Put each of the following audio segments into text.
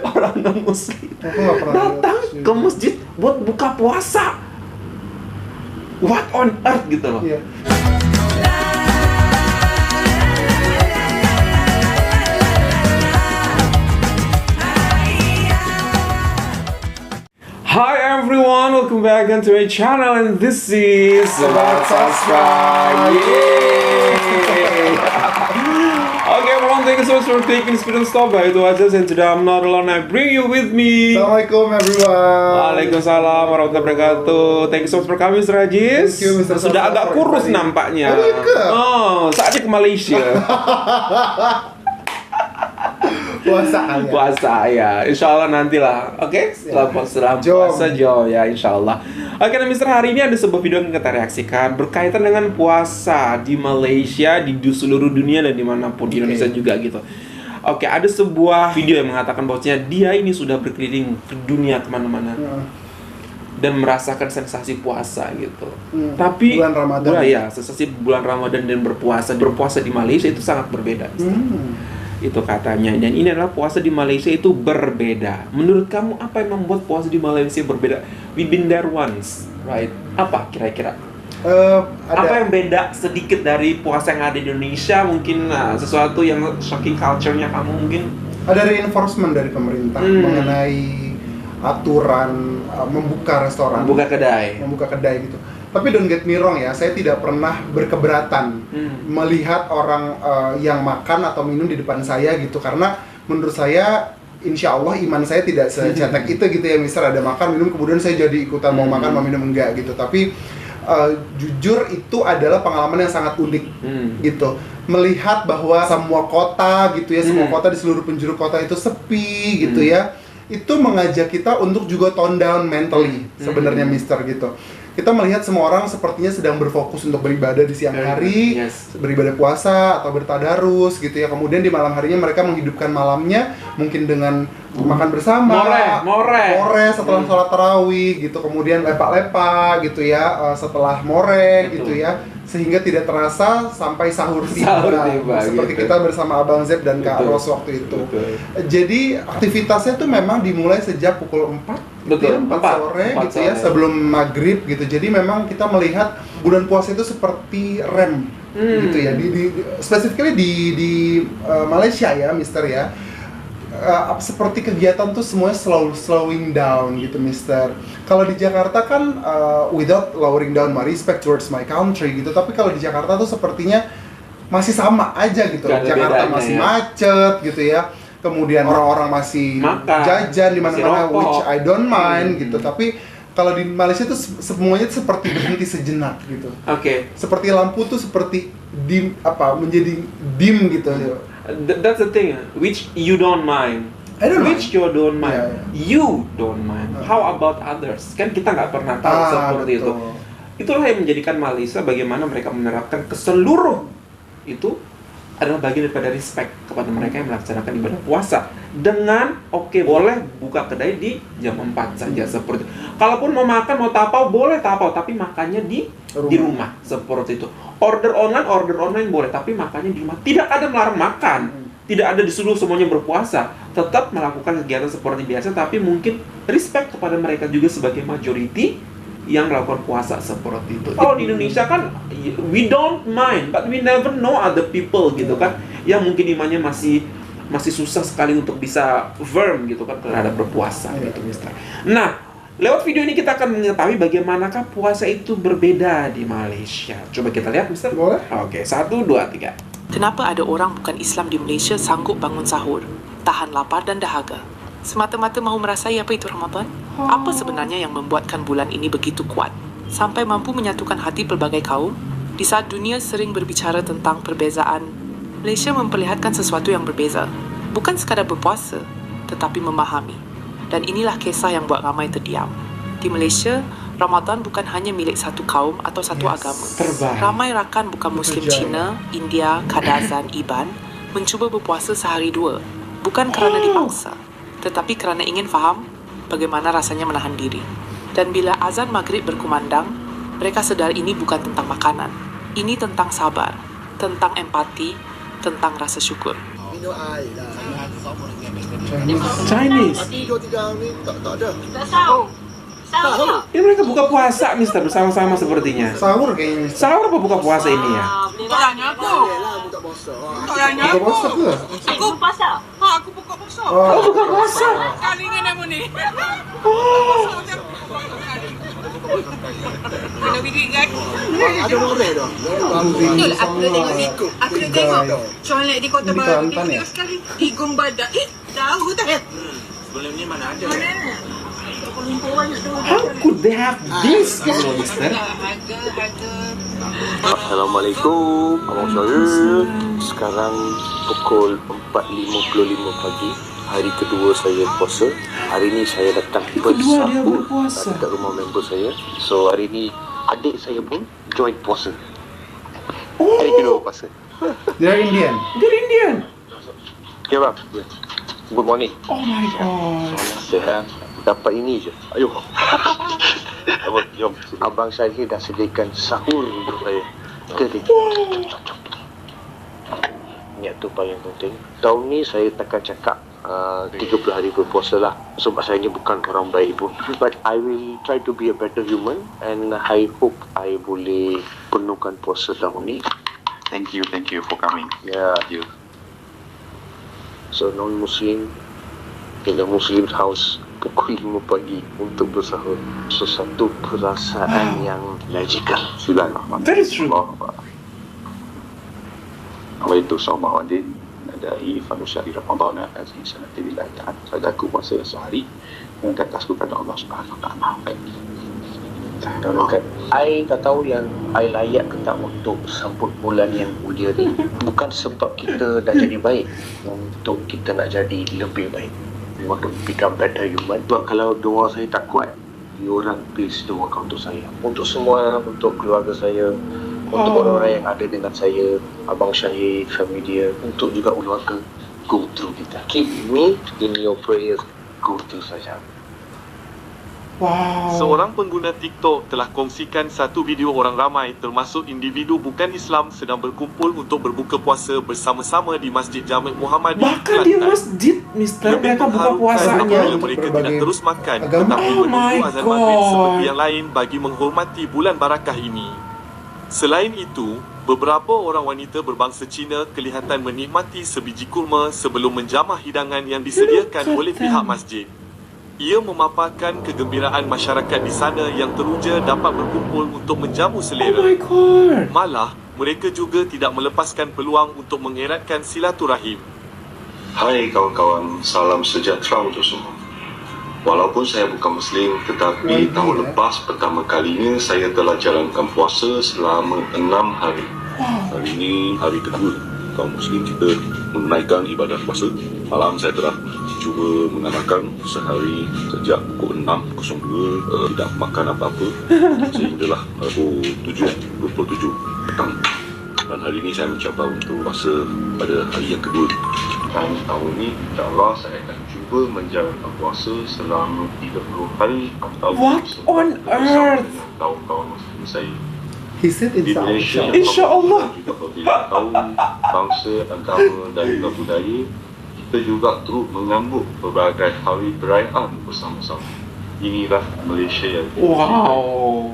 orang non-muslim Aku nggak pernah datang lihat sih. ke masjid buat buka puasa. What on earth gitu loh. Iya. Hi everyone, welcome back into my channel and this is Sobat Sastra. Yay! Okay everyone, thank you so much for taking this video stop by itu aja. And today I'm not alone, I bring you with me. Assalamualaikum everyone. Waalaikumsalam warahmatullahi wabarakatuh. Thank you so much for coming, Mr. Ajis. Thank you, Mr. Sudah Sastra, agak for kurus inviting. nampaknya. Oh, iya ke? Oh, saatnya ke Malaysia. Puasa kali ya. Puasa ya, insya Allah nantilah. Oke, setelah Jom. puasa jom ya, insya Allah. Oke, nah Mister, hari ini ada sebuah video yang kita reaksikan berkaitan dengan puasa di Malaysia, di seluruh dunia dan dimanapun di Indonesia juga gitu. Oke, ada sebuah video yang mengatakan bahwasanya dia ini sudah berkeliling ke dunia kemana-mana dan merasakan sensasi puasa gitu. Tapi Bulan Ramadan. sensasi bulan Ramadan dan berpuasa di Malaysia itu sangat berbeda. Mister. Itu katanya, dan ini adalah puasa di Malaysia itu berbeda. Menurut kamu apa yang membuat puasa di Malaysia berbeda? We've been there once, right? Apa kira-kira? Apa yang beda sedikit dari puasa yang ada di Indonesia? Mungkin sesuatu yang shocking culture-nya kamu mungkin? Ada reinforcement dari pemerintah mengenai aturan membuka restoran, Buka kedai. membuka kedai gitu. Tapi don't get me wrong ya, saya tidak pernah berkeberatan melihat orang yang makan atau minum di depan saya gitu, karena menurut saya insya Allah iman saya tidak secetek itu gitu ya, Mister, ada makan minum kemudian saya jadi ikutan mau makan mau minum enggak gitu. Tapi jujur itu adalah pengalaman yang sangat unik gitu, melihat bahwa semua kota gitu ya, semua kota di seluruh penjuru kota itu sepi gitu ya. Itu mengajak kita untuk juga tone down mentally sebenarnya, Mister, gitu. Kita melihat semua orang sepertinya sedang berfokus untuk beribadah di siang hari, beribadah puasa atau bertadarus gitu ya. Kemudian di malam harinya mereka menghidupkan malamnya mungkin dengan makan bersama, more setelah sholat tarawih gitu. Kemudian lepak-lepak gitu ya setelah more gitu ya. Sehingga tidak terasa sampai sahur tiba seperti gitu. kita bersama Abang Zeb dan Kak Ros waktu itu. Jadi aktivitasnya tuh memang dimulai sejak pukul 4 gitu ya, 4 sore gitu ya, sebelum maghrib gitu. Jadi memang kita melihat bulan puasa itu seperti rem gitu ya, specifically di Malaysia ya, Mister ya. Seperti kegiatan tuh semuanya slowing down gitu, Mister. Kalau di Jakarta kan without lowering down my respect towards my country gitu, tapi kalau di Jakarta tuh sepertinya masih sama aja gitu. Jakarta masih macet gitu ya. Kemudian orang-orang masih jajan di mana-mana, which I don't mind gitu. Tapi kalau di Malaysia tuh semuanya seperti berhenti sejenak gitu. Seperti lampu tuh seperti menjadi dim gitu. That's the thing, which you don't mind. Which you don't mind. You don't mind. How about others? Kan kita nggak pernah tahu seperti itu. Itulah yang menjadikan Malaysia bagaimana mereka menerapkan ke seluruh itu adalah bagian daripada respect kepada mereka yang melaksanakan ibadah puasa dengan boleh buka kedai di jam 4 saja seperti itu. Kalaupun mau makan mau tapau boleh tapau, tapi makannya di rumah seperti itu. Order online boleh, tapi makannya di rumah. Tidak ada melarang makan. Tidak ada disuruh semuanya berpuasa. Tetap melakukan kegiatan seperti biasa, tapi mungkin respect kepada mereka juga sebagai majority yang melakukan puasa seperti itu. Kalau di Indonesia kan we don't mind, but we never know other people gitu kan, yang mungkin imannya masih susah sekali untuk bisa firm gitu kan terhadap berpuasa gitu, Mister. Nah, lewat video ini kita akan mengetahui bagaimanakah puasa itu berbeda di Malaysia. Coba kita lihat, Mister. Boleh? Oke, 1, 2, 3. Kenapa ada orang bukan Islam di Malaysia sanggup bangun sahur, tahan lapar dan dahaga? Semata-mata mahu merasai apa itu Ramadan? Apa sebenarnya yang membuatkan bulan ini begitu kuat, sampai mampu menyatukan hati pelbagai kaum? Di saat dunia sering berbicara tentang perbezaan, Malaysia memperlihatkan sesuatu yang berbeza. Bukan sekadar berpuasa, tetapi memahami. Dan inilah kisah yang buat ramai terdiam. Di Malaysia, Ramadan bukan hanya milik satu kaum atau satu agama. Ramai rakan bukan Muslim Cina, India, Kadazan, Iban mencuba berpuasa sehari dua. Bukan kerana dipaksa, tetapi kerana ingin faham bagaimana rasanya menahan diri. Dan bila azan maghrib berkumandang, mereka sedar ini bukan tentang makanan. Ini tentang sabar, tentang empati, tentang rasa syukur. Chinese. Ini mereka buka puasa, Mister, bersama-sama sepertinya. Sahur kayaknya. Sahur apa buka puasa ini ya? Buka puasa ke? Aku puasa. Aku buka puasa. Oh, buka puasa. Kali ni nama ni. Oh. Kena bidik kan? Ada orang dah. Betul, aku dah tengok ni. Aku dah tengok. Colek di Kota Di Baru. Kelantan Dia ya? sekali di Gumbada. Tahu tak? Sebelum ni mana ada? Mana? How could they have this, gitu loh, Mister? Harga. Assalamualaikum, abang saya. Sekarang pukul 4.55 pagi. Hari kedua saya puasa. Hari ni saya datang Kedua dia bersahur berpuasa. dekat rumah member saya. So hari ni adik saya pun join puasa. Hari kedua puasa. Dia Indian. They're Indian. Ya bang. Good morning. Oh my god. Sehat. Dapat ini je. Ayuh. Jom. Abang saya dah sediakan sahur untuk saya. Jadi. Niat tu paling penting. Tahun ni saya takkan cakap 30 hari berpuasa lah. Sebab saya ni bukan orang baik pun. But I will try to be a better human. And I hope I boleh penuhkan puasa tahun ni. Thank you for coming. Ya. Thank you. So non-Muslim in the Muslim house pukul 5 pagi untuk bersahur. Sesuatu perasaan yang magical. Bismillahirrahmanirrahim. That is true. Awaitu sawma wadin nadai fanusyari Ramadan azim sanati lillahi ta'ala. Saya aku puasa sehari dan atasku kepada Allah Subhanahu wa taala. Kan, I tak tahu yang I layak ke tak untuk sambut bulan yang mulia ni. Bukan sebab kita dah jadi baik, untuk kita nak jadi lebih baik. We want to become better human. Sebab kalau doa saya tak kuat, you orang please doakan untuk saya. Untuk semua, untuk keluarga saya, untuk orang-orang yang ada dengan saya, Abang Syahid, family dia, untuk juga keluarga. Go through kita. Keep me in your prayers. Go through saja. Wow. Seorang pengguna TikTok telah kongsikan satu video orang ramai termasuk individu bukan Islam sedang berkumpul untuk berbuka puasa bersama-sama di Masjid Jami' Muhammad di Bahkan di Kelantan. masjid, Mister, Lebih mereka buka mengharukan puasanya. apabila mereka tidak terus makan agama. tetapi Oh my menunggu azan maghrib God. seperti yang lain bagi menghormati bulan barakah ini. Selain itu, beberapa orang wanita berbangsa Cina kelihatan menikmati sebiji kurma sebelum menjamah hidangan yang disediakan oleh pihak masjid. Ia memaparkan kegembiraan masyarakat di sana yang teruja dapat berkumpul untuk menjamu Oh selera. my god. Malah, mereka juga tidak melepaskan peluang untuk mengeratkan silaturahim. Hai kawan-kawan, salam sejahtera untuk semua. Walaupun saya bukan Muslim, tetapi tahun lepas pertama kalinya saya telah jalankan puasa selama 6 hari. Hari ini hari kedua kaum Muslim kita menunaikan ibadat puasa. Malam saya telah cuba mengamalkan sehari sejak pukul 6.02 tidak makan apa-apa sehinggalah pukul 7.27 petang. Dan hari ini saya mencabar untuk puasa pada hari yang kedua. Dan tahun ini insyaAllah saya akan cuba menjalankan puasa selama 30 hari atau What on earth? kawan-kawan Muslim saya. He said Di Malaysia, Insya-Allah. juga berbeza kaum, bangsa, agama dan juga budaya, kita juga turut menyambut berbagai hari perayaan bersama-sama. Inilah Malaysia yang Wow.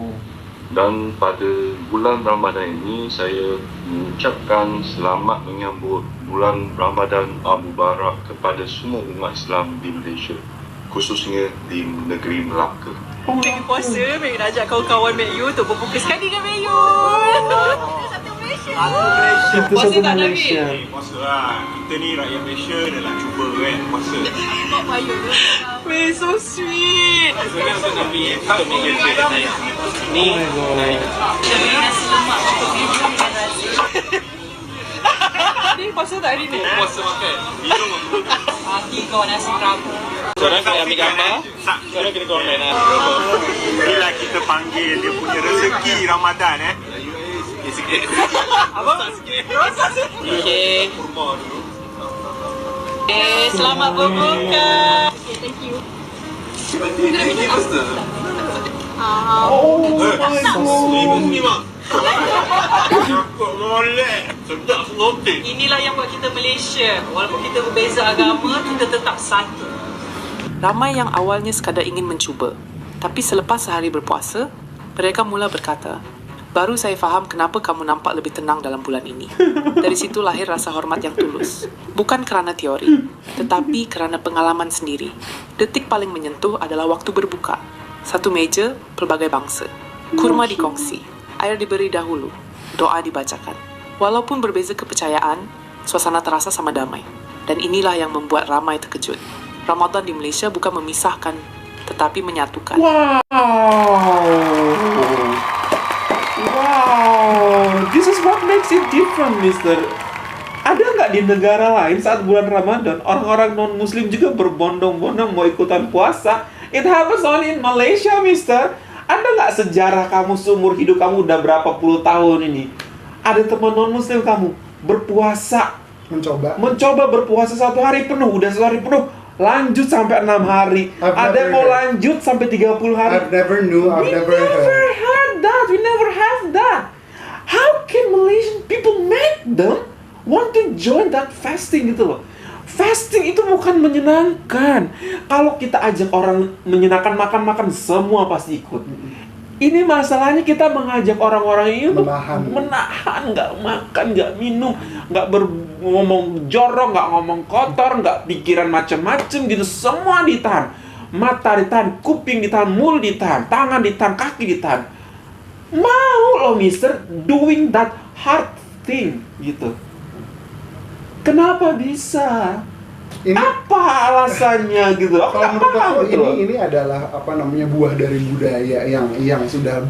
Dan pada bulan Ramadan ini saya mengucapkan selamat menyambut bulan Ramadan Al-Mubarak kepada semua umat Islam di Malaysia, khususnya di negeri Melaka. Pergi puasa, pergi nak ajak kawan-kawan Mek untuk berbuka sekali dengan Mek Satu Malaysia. Itu satu Malaysia. Puasa lah. Kita ni rakyat Malaysia dah nak cuba kan puasa. Mak payung. Mek so sweet. Sebenarnya untuk Nabi untuk Miguel saya. Ni Oh my god. Jadi nasi lemak untuk video dan nasi. Ni puasa tak hari ni? puasa makan. Minum apa? Hati kau nasi prabu. Seorang kena ambil gambar. Seorang kena komen lah. Inilah kita panggil dia punya rezeki Ramadan sikit. Apa? Rosak sikit. Okay. Kurma dulu. Selamat berbuka. Okay, thank you. Oh my god. Ni mak. Kok molek? Sedap sengotik. Inilah yang buat kita Malaysia. Walaupun kita berbeza agama, kita tetap satu. Ramai yang awalnya sekadar ingin mencuba, tapi selepas sehari berpuasa, mereka mula berkata, "Baru saya faham kenapa kamu nampak lebih tenang dalam bulan ini." Dari situ lahir rasa hormat yang tulus. Bukan kerana teori, tetapi kerana pengalaman sendiri. Detik paling menyentuh adalah waktu berbuka. Satu meja, pelbagai bangsa. Kurma dikongsi, air diberi dahulu, doa dibacakan. Walaupun berbeza kepercayaan, suasana terasa sama damai. Dan inilah yang membuat ramai terkejut. Ramadan di Malaysia bukan memisahkan, tetapi menyatukan. Wow, this is what makes it different, Mister. Ada nggak di negara lain saat bulan Ramadan orang-orang non-Muslim juga berbondong-bondong mau ikutan puasa? It happens only in Malaysia, Mister. Ada nggak sejarah kamu seumur hidup kamu udah berapa puluh tahun ini? Ada teman non-Muslim kamu berpuasa, mencoba berpuasa 1 hari penuh, udah 1 hari penuh, lanjut sampai 6 hari. Ada yang mau lanjut sampai 30 hari. I've never heard that. We never have that. How can Malaysian people make them want to join that fasting gitu loh? Fasting itu bukan menyenangkan. Kalau kita ajak orang menyenangkan makan-makan, semua pasti ikut. Ini masalahnya kita mengajak orang-orang ini untuk menahan, nggak makan, nggak minum, nggak ngomong jorok, nggak ngomong kotor, nggak pikiran macam-macam gitu. Semua ditahan. Mata ditahan, kuping ditahan, mulut ditahan, tangan ditahan, kaki ditahan. Mau loh Mister doing that hard thing gitu. Kenapa bisa? Apa alasannya gitu? Kalau menurut aku ini adalah buah dari budaya yang sudah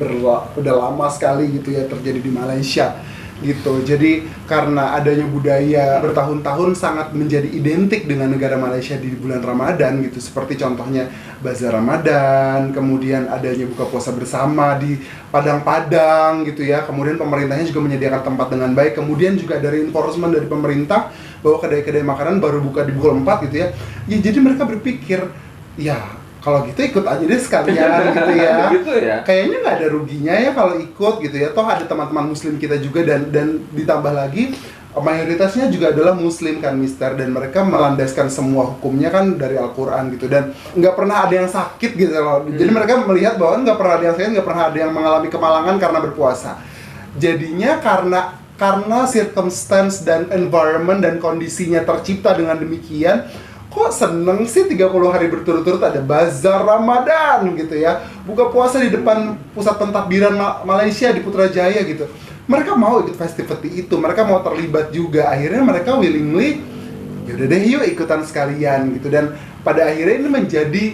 lama sekali gitu ya terjadi di Malaysia gitu. Jadi karena adanya budaya bertahun-tahun sangat menjadi identik dengan negara Malaysia di bulan Ramadan gitu. Seperti contohnya bazar Ramadan, kemudian adanya buka puasa bersama di padang-padang gitu ya. Kemudian pemerintahnya juga menyediakan tempat dengan baik. Kemudian juga dari enforcement dari pemerintah bahwa kedai-kedai makanan baru buka di pukul 4 gitu ya. Ya jadi mereka berpikir, ya kalau gitu ikut aja deh sekalian gitu ya. Gitu ya. Kayaknya nggak ada ruginya ya kalau ikut gitu ya. Toh ada teman-teman muslim kita juga dan ditambah lagi mayoritasnya juga adalah muslim kan Mister, dan mereka melandaskan semua hukumnya kan dari Al-Quran gitu, dan nggak pernah ada yang sakit gitu loh. Jadi mereka melihat bahwa nggak pernah ada yang sakit, nggak pernah ada yang mengalami kemalangan karena berpuasa. Jadinya karena circumstance dan environment dan kondisinya tercipta dengan demikian, kok seneng sih 30 hari berturut-turut ada bazar Ramadan gitu ya, buka puasa di depan pusat pentadbiran Malaysia di Putrajaya gitu. Mereka mau ikut festivity itu, mereka mau terlibat juga. Akhirnya mereka willingly, yaudah deh yuk ikutan sekalian gitu. Dan pada akhirnya ini menjadi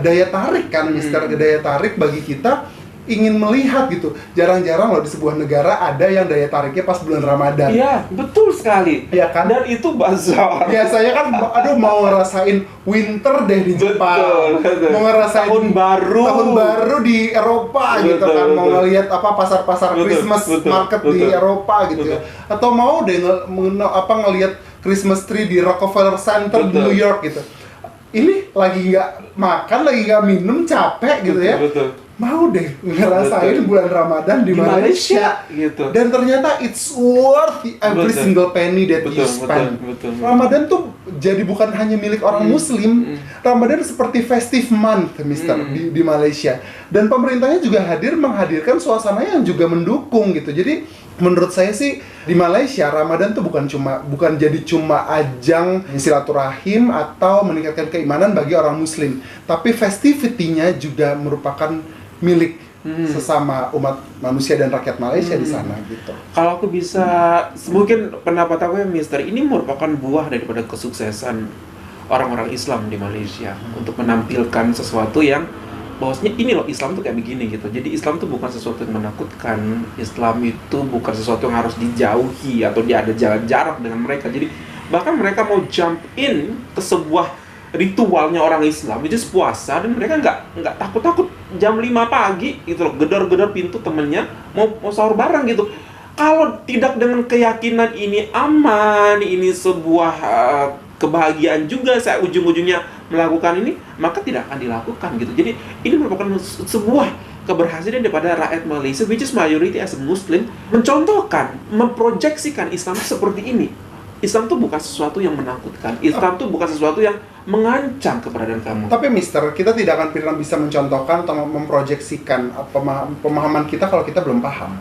daya tarik kan Mister, daya tarik bagi kita ingin melihat gitu. Jarang-jarang loh di sebuah negara ada yang daya tariknya pas bulan Ramadan. Iya, betul sekali. Iya kan? Dan itu bazar. Biasanya kan, aduh mau ngerasain winter deh di Jepang. Betul. Mau ngerasain tahun baru di Eropa gitu kan. Mau ngelihat pasar-pasar Christmas market di Eropa gitu ya. Atau mau deh ngelihat Christmas tree di Rockefeller Center di New York gitu. Ini lagi nggak makan, lagi nggak minum, capek gitu ya. Betul. Mau deh ngerasain bulan Ramadan di Malaysia gitu. Dan ternyata it's worth every single penny that you spend. Betul. Ramadan tuh jadi bukan hanya milik orang muslim. Ramadan seperti festive month Mister di Malaysia. Dan pemerintahnya juga menghadirkan suasana yang juga mendukung gitu. Jadi menurut saya sih di Malaysia Ramadan tuh bukan jadi cuma ajang silaturahim atau meningkatkan keimanan bagi orang muslim, tapi festivity-nya juga merupakan milik sesama umat manusia dan rakyat Malaysia di sana gitu. Kalau aku bisa, mungkin pendapat aku ya Mister, ini merupakan buah daripada kesuksesan orang-orang Islam di Malaysia untuk menampilkan sesuatu yang bahwasanya ini loh Islam tuh kayak begini gitu. Jadi Islam tuh bukan sesuatu yang menakutkan. Islam itu bukan sesuatu yang harus dijauhi atau dia ada jarak dengan mereka. Jadi bahkan mereka mau jump in ke sebuah ritualnya orang Islam, itu puasa, dan mereka nggak takut-takut jam 5 pagi gitu loh, gedor-gedor pintu temennya mau sahur bareng gitu. Kalau tidak dengan keyakinan ini aman, ini sebuah kebahagiaan juga saya ujung-ujungnya melakukan ini, maka tidak akan dilakukan gitu. Jadi ini merupakan sebuah keberhasilan daripada rakyat Malaysia, which is majority as a Muslim, mencontohkan, memproyeksikan Islam itu seperti ini. Islam itu bukan sesuatu yang menakutkan. Islam itu bukan sesuatu yang mengancam keberadaan kamu. Tapi Mister, kita tidak akan pernah bisa mencontohkan atau memproyeksikan pemahaman kita kalau kita belum paham.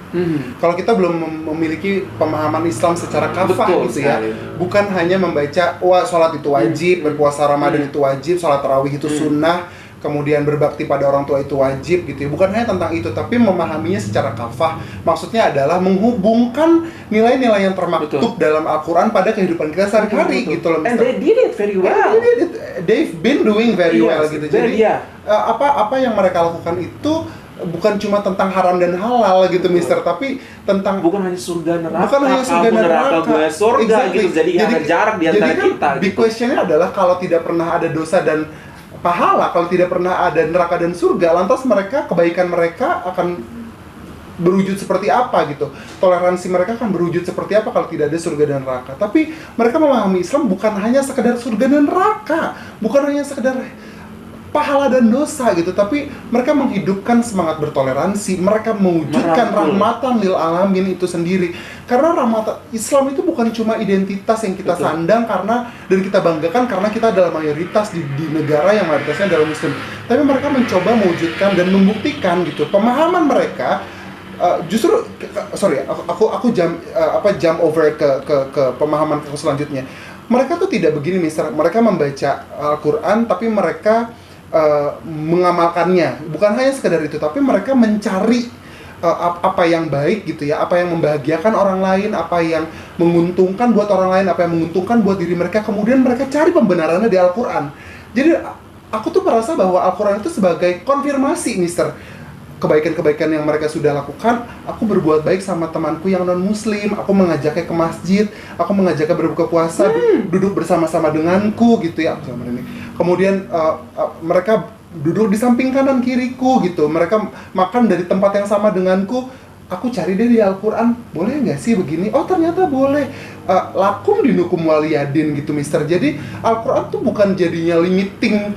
Kalau kita belum memiliki pemahaman Islam secara kafah gitu ya. Bukan hanya membaca, wah sholat itu wajib, berpuasa Ramadan itu wajib, sholat tarawih itu sunnah, kemudian berbakti pada orang tua itu wajib gitu ya. Bukan hanya tentang itu, tapi memahaminya secara kafah. Maksudnya adalah menghubungkan nilai-nilai yang termaktub dalam Al-Quran pada kehidupan kita sehari-hari gitu loh, And they did it very well. They've been doing very well gitu. Jadi apa yang mereka lakukan itu bukan cuma tentang haram dan halal gitu, Mister, tapi tentang bukan hanya surga neraka. Bukan hanya surga neraka, gue surga gitu. Jadi ada jarak di antara kita. Big question-nya adalah kalau tidak pernah ada dosa dan pahala, kalau tidak pernah ada neraka dan surga, lantas kebaikan mereka akan berwujud seperti apa gitu. Toleransi mereka akan berwujud seperti apa kalau tidak ada surga dan neraka. Tapi mereka memahami Islam bukan hanya sekedar surga dan neraka, bukan hanya sekedar pahala dan dosa gitu, tapi mereka menghidupkan semangat bertoleransi, mereka mewujudkan rahmatan lil alamin itu sendiri. Karena rahmatan Islam itu bukan cuma identitas yang kita sandang dan kita banggakan karena kita adalah mayoritas di negara yang mayoritasnya adalah Muslim. Tapi mereka mencoba mewujudkan dan membuktikan gitu pemahaman mereka. Aku jump over ke pemahaman selanjutnya. Mereka tuh tidak begini, Mister. Mereka membaca Al-Quran tapi mereka mengamalkannya. Bukan hanya sekedar itu, tapi mereka mencari apa yang baik gitu ya, apa yang membahagiakan orang lain, apa yang menguntungkan buat orang lain, apa yang menguntungkan buat diri mereka. Kemudian mereka cari pembenarannya di Al-Quran. Jadi aku tuh merasa bahwa Al-Quran itu sebagai konfirmasi, Mister, kebaikan-kebaikan yang mereka sudah lakukan. Aku berbuat baik sama temanku yang non-muslim, aku mengajaknya ke masjid, aku mengajaknya berbuka puasa, duduk bersama-sama denganku gitu ya. Kemudian mereka duduk di samping kanan kiriku gitu, mereka makan dari tempat yang sama denganku. Aku cari deh di Al-Quran, boleh nggak sih begini? Oh ternyata boleh. Lakum dinukum waliyadin gitu, Mister. Jadi Al-Quran tuh bukan jadinya limiting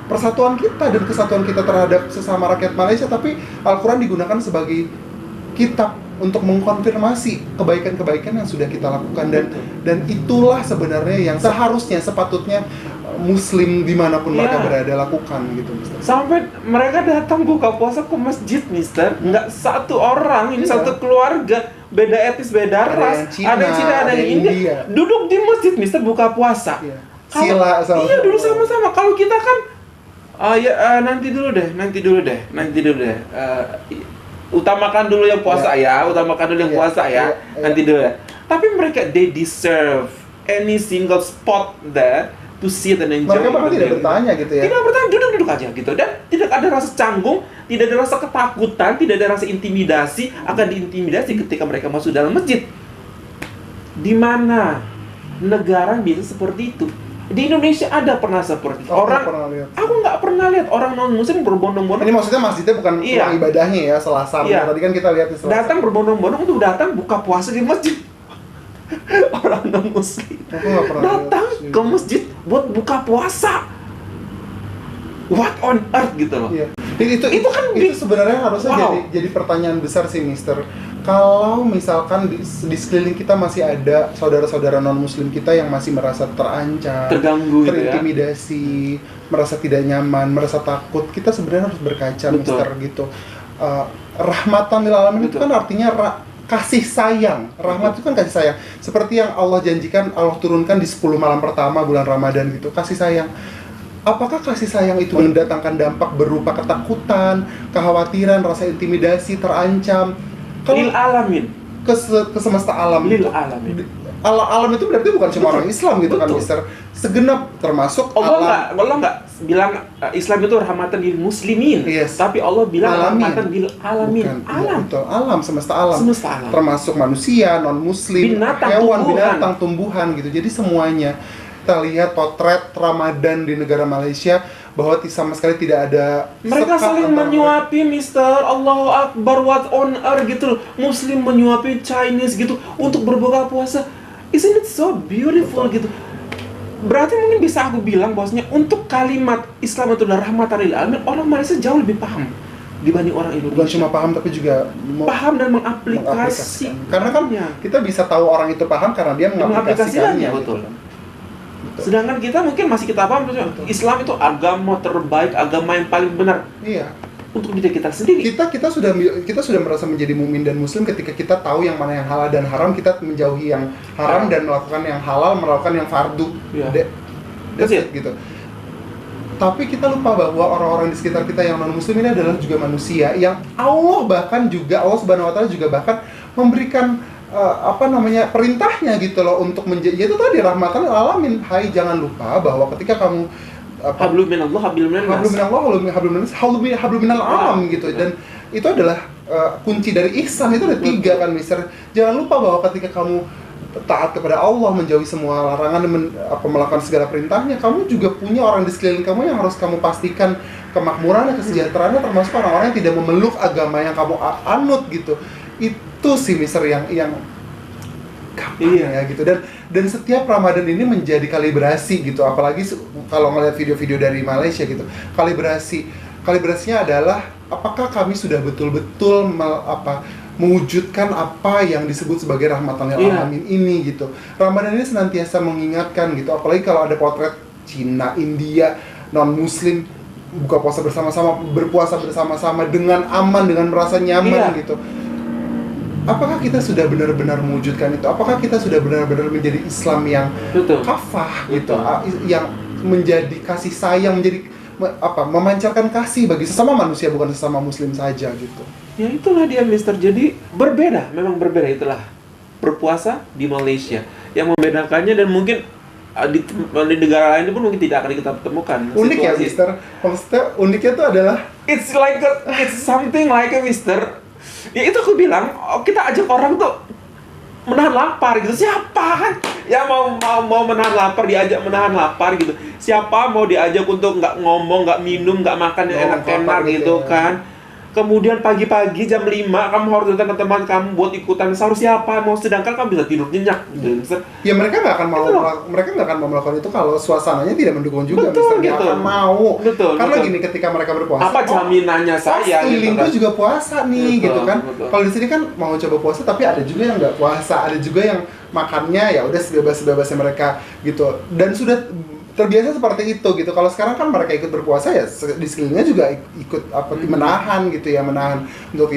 persatuan kita dan kesatuan kita terhadap sesama rakyat Malaysia, tapi Al-Quran digunakan sebagai kitab untuk mengkonfirmasi kebaikan-kebaikan yang sudah kita lakukan, dan itulah sebenarnya yang sepatutnya Muslim dimanapun mereka berada lakukan gitu, Mister. Sampai mereka datang buka puasa ke masjid, Mister. Nggak satu orang, ini satu keluarga, beda etnis, beda ras, ada yang Cina, ada yang India, duduk di masjid, Mister, buka puasa. Sila sama-sama. Iya, duduk sama-sama. Kalau kita kan nanti dulu deh. Utamakan dulu yang puasa nanti dulu. Tapi mereka, they deserve any single spot there to sit and enjoy. Mereka bahkan tidak bertanya gitu ya. Tidak bertanya, duduk aja gitu. Dan tidak ada rasa canggung, tidak ada rasa ketakutan, tidak ada rasa intimidasi, akan diintimidasi ketika mereka masuk dalam masjid. Di mana negara bisa seperti itu? Di Indonesia pernah seperti itu. Aku nggak pernah lihat orang non-muslim berbondong-bondong. Ini maksudnya masjidnya bukan ruang ibadahnya ya, Selasa. Tadi kan kita lihat di Selasa. Datang berbondong-bondong untuk datang buka puasa di masjid. Orang non-muslim datang ke masjid buat buka puasa. What on earth gitu loh. Itu sebenarnya harusnya jadi pertanyaan besar sih, Mister. Kalau misalkan di sekeliling kita masih ada saudara-saudara non-muslim kita yang masih merasa terancam, terganggu, terintimidasi, merasa tidak nyaman, merasa takut, kita sebenarnya harus berkaca, Mister, gitu. Rahmatan lil alamin itu kan artinya kasih sayang. Rahmat itu kan kasih sayang. Seperti yang Allah janjikan, Allah turunkan di 10 malam pertama bulan Ramadan gitu, kasih sayang. Apakah kasih sayang itu mendatangkan dampak berupa ketakutan, kekhawatiran, rasa intimidasi, terancam? Lil alamin. Ke semesta alam. Lil alamin. Alam itu berarti bukan cuma orang Islam gitu kan, Mister. Segenap termasuk Allah nggak bilang Islam itu rahmatan lil muslimin. Tapi Allah bilang rahmatan lil alamin. Alam, semesta alam. Termasuk manusia, non-muslim, hewan, binatang, tumbuhan gitu. Jadi semuanya. Kita lihat potret Ramadan di negara Malaysia bahwa sama sekali tidak ada. Mereka saling menyuapi, Mister. Allahu Akbar, what on earth gitu. Muslim menyuapi Chinese gitu untuk berbuka puasa. Isn't it so beautiful gitu? Berarti mungkin bisa aku bilang bahwasanya untuk kalimat Islam itu adalah rahmatan lil alamin, orang Malaysia jauh lebih paham. dibanding orang Indonesia. Bukan cuma paham tapi juga paham dan mengaplikasikan. Karena kan kita bisa tahu orang itu paham karena dia mengaplikasikannya. Betul. Sedangkan kita mungkin masih kita paham Islam itu agama terbaik, agama yang paling benar. Iya. Untuk diri kita sendiri. Kita sudah merasa menjadi mukmin dan muslim ketika kita tahu yang mana yang halal dan haram, kita menjauhi yang haram dan melakukan yang halal, melakukan yang fardu. Iya. That's it, gitu. Tapi kita lupa bahwa orang-orang di sekitar kita yang non muslim ini adalah juga manusia yang Allah Subhanahu wa taala juga bahkan memberikan perintahnya gitu loh untuk menjadi itu tadi rahmatan lil alamin. Hai, jangan lupa bahwa ketika kamu hablum minallah hablum minal alam gitu, dan itu adalah kunci dari ihsan. Itu ada 3 kan, Mister. Jangan lupa bahwa ketika kamu taat kepada Allah, menjauhi semua larangan, melakukan segala perintahnya, kamu juga punya orang di sekeliling kamu yang harus kamu pastikan kemakmurannya, kesejahteraannya, termasuk orang-orang yang tidak memeluk agama yang kamu anut gitu. Itu sih Mister yang ya gitu. Dan setiap Ramadan ini menjadi kalibrasi gitu, apalagi kalau ngeliat video-video dari Malaysia gitu. Kalibrasinya adalah apakah kami sudah betul-betul mewujudkan apa yang disebut sebagai rahmatan lil alamin ini gitu. Ramadan ini senantiasa mengingatkan gitu, apalagi kalau ada potret Cina, India, non muslim buka puasa bersama-sama, berpuasa bersama-sama dengan aman, dengan merasa nyaman gitu. Apakah kita sudah benar-benar mewujudkan itu? Apakah kita sudah benar-benar menjadi Islam yang kafah gitu, yang menjadi kasih sayang, menjadi memancarkan kasih bagi sesama manusia, bukan sesama muslim saja gitu. Ya itulah dia Mister. Jadi berbeda, memang berbeda. Itulah berpuasa di Malaysia yang membedakannya, dan mungkin di negara lain pun mungkin tidak akan kita temukan. Unik ya Mister. Maksudnya uniknya itu adalah it's something like a Mister. Ya itu aku bilang, kita ajak orang tuh menahan lapar gitu. Siapa kan yang mau menahan lapar, diajak menahan lapar gitu. Siapa mau diajak untuk nggak ngomong, nggak minum, nggak makan yang enak-enak gitu kan. Kemudian pagi-pagi jam 5 kamu harus datang ke teman kamu buat ikutan sahur. Siapa mau, sedangkan kamu bisa tidur nyenyak gitu. Ya mereka nggak akan mau melakukan itu kalau suasananya tidak mendukung juga. Betul, Mister, gitu. akan mau. Karena gini, ketika mereka berpuasa, apa jaminannya saya gitu kan? Juga puasa nih, gitu kan. Kalau di sini kan mau coba puasa, tapi ada juga yang nggak puasa, ada juga yang makannya ya udah sebebas-bebasnya mereka gitu. Dan sudah terbiasa seperti itu gitu. Kalau sekarang kan mereka ikut berpuasa ya di sekelilingnya juga ikut menahan gitu ya, menahan untuk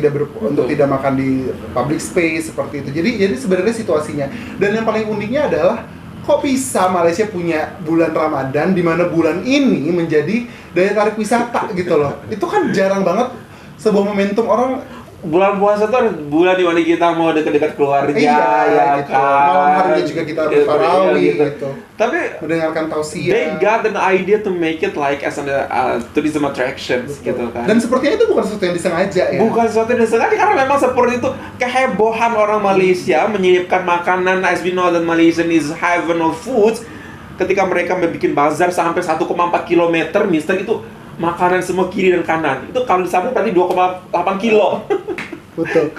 tidak makan di public space seperti itu. Jadi sebenarnya situasinya. Dan yang paling uniknya adalah kok bisa Malaysia punya bulan Ramadan di mana bulan ini menjadi daya tarik wisata gitu loh. Itu kan jarang banget sebuah momentum orang. Bulan puasa tuh bulan di mana kita mau dekat-dekat keluarga, ya gitu. Malam harinya juga kita bertarawih gitu. Tapi mendengarkan tausiah. They got an idea to make it like as an tourism attractions gitu kan. Dan sepertinya itu bukan sesuatu yang disengaja ya. Bukan sesuatu yang disengaja, karena memang seperti itu kehebohan orang Malaysia menyelipkan makanan, as we know that Malaysian is heaven of foods. Ketika mereka membuat bazar sampai 1,4 km, Mister, itu makanan semua kiri dan kanan. Itu kalau di sana berarti 2,8 kilo. Betul.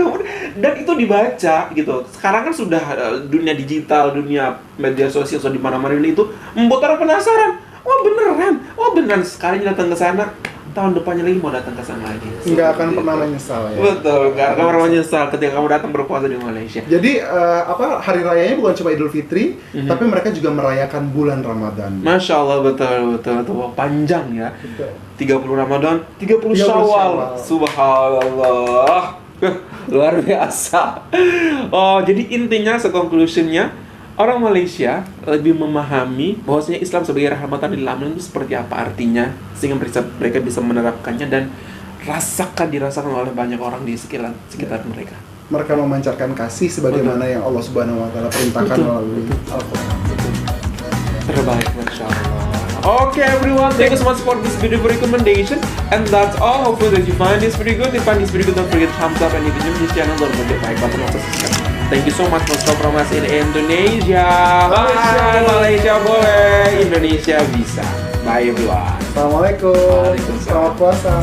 Dan itu dibaca gitu. Sekarang kan sudah dunia digital, dunia media sosial, sudah di mana-mana ini itu membuat orang penasaran. Wah beneran sekali datang ke sana, tahun depannya lagi mau datang ke sana lagi. Nggak akan pernah menyesal ya. Betul, nggak akan pernah menyesal ketika kamu datang berpuasa di Malaysia. Jadi hari rayanya bukan cuma Idul Fitri, tapi mereka juga merayakan bulan Ramadan. Masya Allah, betul. Panjang ya. Betul. 30 Ramadan, 30 Syawal. Subhanallah. Luar biasa. Jadi intinya, conclusionnya, orang Malaysia lebih memahami bahwasanya Islam sebagai rahmatan lil alamin itu seperti apa artinya, sehingga mereka bisa menerapkannya dan dirasakan oleh banyak orang di sekitar mereka. Mereka memancarkan kasih sebagaimana yang Allah Subhanahu wa taala perintahkan melalui Al-Qur'an. Terbaik, Masya Allah. Okay everyone, thank you so much for this beautiful recommendation. And that's all. Hopefully that you find this video good. If you find this video good, don't forget to thumbs up. And if you're new to this channel, don't forget to like button and subscribe. Thank you so much for from us in Indonesia. Bye. Malaysia boleh, Indonesia bisa. Bye everyone. Assalamualaikum. Waalaikumsalam. Selamat puasa.